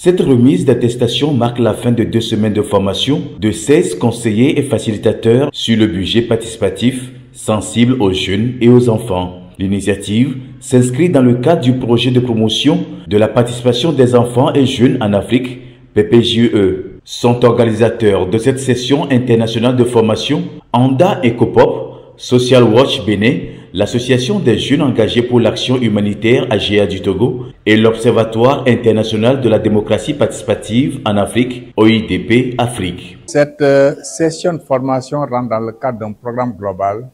Cette remise d'attestation marque la fin de 2 semaines de formation de 16 conseillers et facilitateurs sur le budget participatif sensible aux jeunes et aux enfants. L'initiative s'inscrit dans le cadre du projet de promotion de la participation des enfants et jeunes en Afrique, PPJE. Sont organisateurs de cette session internationale de formation Anda Ecopop, Social Watch Bénin, l'Association des jeunes engagés pour l'action humanitaire AGA du Togo et l'Observatoire international de la démocratie participative en Afrique, OIDP Afrique. Cette session de formation rentre dans le cadre d'un programme global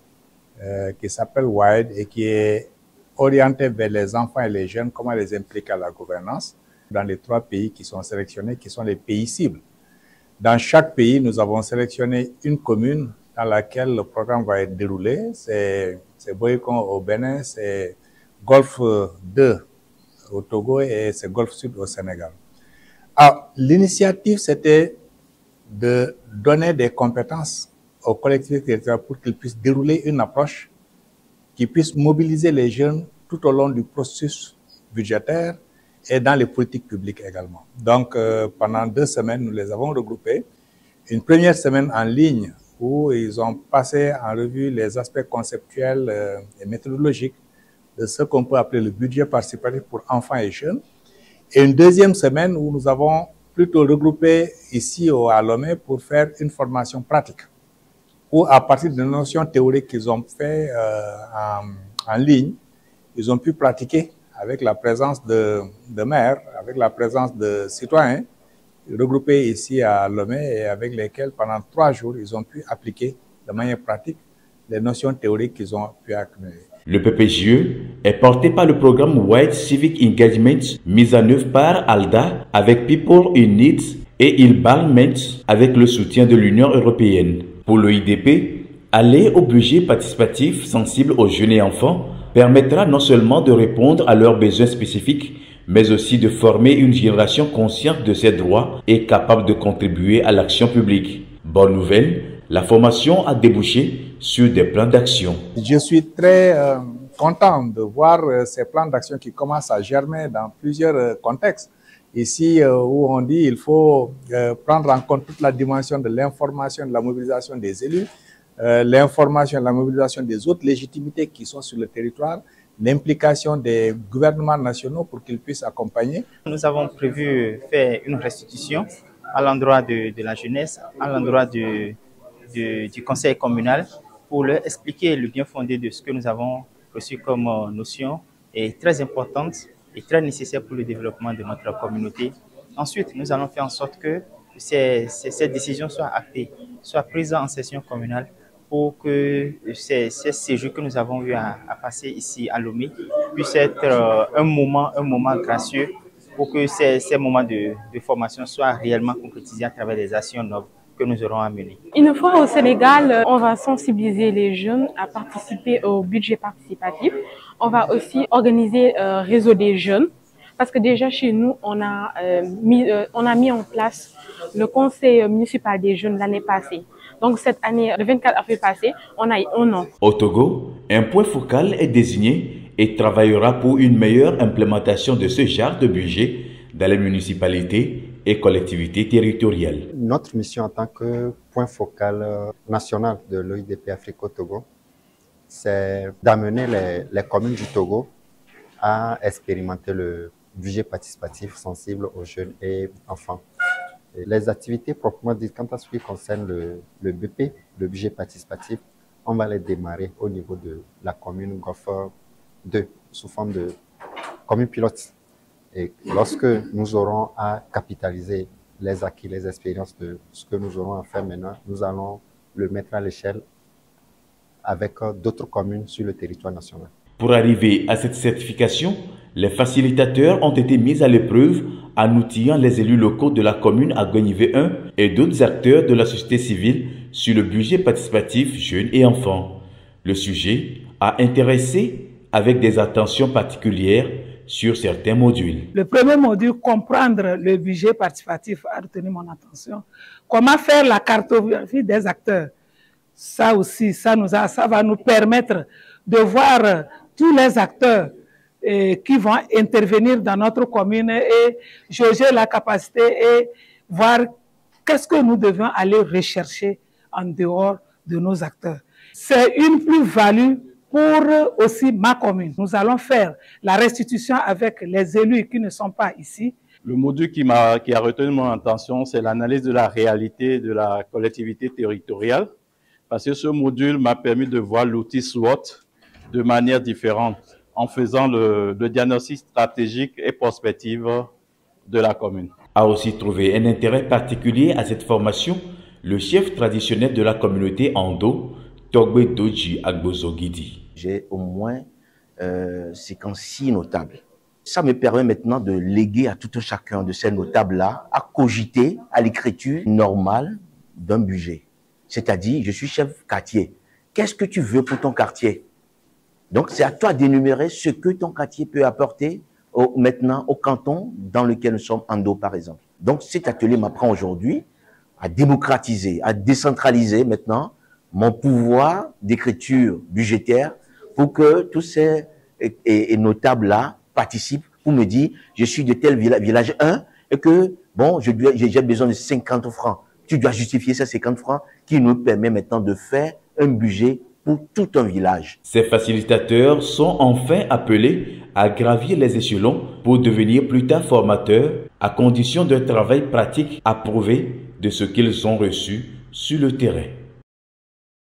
qui s'appelle WIDE et qui est orienté vers les enfants et les jeunes, comment les impliquer à la gouvernance dans les 3 pays qui sont sélectionnés, qui sont les pays cibles. Dans chaque pays, nous avons sélectionné une commune dans laquelle le programme va être déroulé. C'est Boycon au Bénin, c'est Golfe 2 au Togo et c'est Golfe Sud au Sénégal. Alors, l'initiative, c'était de donner des compétences aux collectivités territoriales pour qu'ils puissent dérouler une approche qui puisse mobiliser les jeunes tout au long du processus budgétaire et dans les politiques publiques également. Donc, pendant 2 semaines, nous les avons regroupés. Une première semaine en ligne où ils ont passé en revue les aspects conceptuels et méthodologiques de ce qu'on peut appeler le budget participatif pour enfants et jeunes. Et une deuxième semaine où nous avons plutôt regroupé ici à Lomé pour faire une formation pratique, où à partir de notions théoriques qu'ils ont fait en ligne, ils ont pu pratiquer avec la présence de maires, avec la présence de citoyens, regroupés ici à Lomé et avec lesquels pendant 3 jours, ils ont pu appliquer de manière pratique les notions théoriques qu'ils ont pu accumuler. Le PPJE est porté par le programme White Civic Engagement mis en œuvre par ALDA avec People in Need et Ilbalment avec le soutien de l'Union européenne. Pour l'OIDP, aller au budget participatif sensible aux jeunes et enfants permettra non seulement de répondre à leurs besoins spécifiques, mais aussi de former une génération consciente de ses droits et capable de contribuer à l'action publique. Bonne nouvelle, la formation a débouché sur des plans d'action. Je suis très content de voir ces plans d'action qui commencent à germer dans plusieurs contextes. Ici où on dit qu'il faut prendre en compte toute la dimension de l'information, de la mobilisation des élus, l'information et la mobilisation des autres légitimités qui sont sur le territoire, l'implication des gouvernements nationaux pour qu'ils puissent accompagner. Nous avons prévu faire une restitution à l'endroit de la jeunesse, à l'endroit du conseil communal pour leur expliquer le bien fondé de ce que nous avons reçu comme notion est très importante et très nécessaire pour le développement de notre communauté. Ensuite, nous allons faire en sorte que ces décisions soient actées, soient prises en session communale pour que ces séjours que nous avons eu à passer ici à Lomé puissent être un moment gracieux pour que ces moments de formation soient réellement concrétisés à travers des actions nobles que nous aurons à mener. Une fois au Sénégal, on va sensibiliser les jeunes à participer au budget participatif. On va aussi organiser un réseau des jeunes parce que déjà chez nous, on a mis en place le conseil municipal des jeunes l'année passée. Donc cette année, le 24 avril passé, on a eu un an. Au Togo, un point focal est désigné et travaillera pour une meilleure implémentation de ce genre de budget dans les municipalités et collectivités territoriales. Notre mission en tant que point focal national de l'OIDP Afrique au Togo, c'est d'amener les communes du Togo à expérimenter le budget participatif sensible aux jeunes et enfants. Et les activités proprement dites, quant à ce qui concerne le BP, le budget participatif, on va les démarrer au niveau de la commune Golfe 2, sous forme de commune pilote. Et lorsque nous aurons à capitaliser les acquis, les expériences de ce que nous aurons à faire maintenant, nous allons le mettre à l'échelle avec d'autres communes sur le territoire national. Pour arriver à cette certification, les facilitateurs ont été mis à l'épreuve en outillant les élus locaux de la commune à Gonivé 1 et d'autres acteurs de la société civile sur le budget participatif jeunes et enfants. Le sujet a intéressé avec des attentions particulières sur certains modules. Le premier module, comprendre le budget participatif, a retenu mon attention. Comment faire la cartographie des acteurs? Ça aussi, ça va nous permettre de voir tous les acteurs qui vont intervenir dans notre commune et jauger la capacité et voir qu'est-ce que nous devons aller rechercher en dehors de nos acteurs. C'est une plus-value pour aussi ma commune. Nous allons faire la restitution avec les élus qui ne sont pas ici. Le module qui a retenu mon attention, c'est l'analyse de la réalité de la collectivité territoriale, parce que ce module m'a permis de voir l'outil SWOT de manière différente, en faisant le diagnostic stratégique et prospective de la commune. A aussi trouvé un intérêt particulier à cette formation le chef traditionnel de la communauté Ando, Togbe Doji Agbozogidi. J'ai au moins 56 notables. Ça me permet maintenant de léguer à tout un chacun de ces notables-là à cogiter à l'écriture normale d'un budget. C'est-à-dire, je suis chef quartier. Qu'est-ce que tu veux pour ton quartier? Donc, c'est à toi d'énumérer ce que ton quartier peut apporter maintenant au canton dans lequel nous sommes, Ando par exemple. Donc, cet atelier m'apprend aujourd'hui à démocratiser, à décentraliser maintenant mon pouvoir d'écriture budgétaire pour que tous ces notables-là participent pour me dire, je suis de tel village 1 et que, bon, j'ai besoin de 50 francs. Tu dois justifier ces 50 francs qui nous permet maintenant de faire un budget pour tout un village. Ces facilitateurs sont enfin appelés à gravir les échelons pour devenir plus tard formateurs à condition d'un travail pratique approuvé de ce qu'ils ont reçu sur le terrain.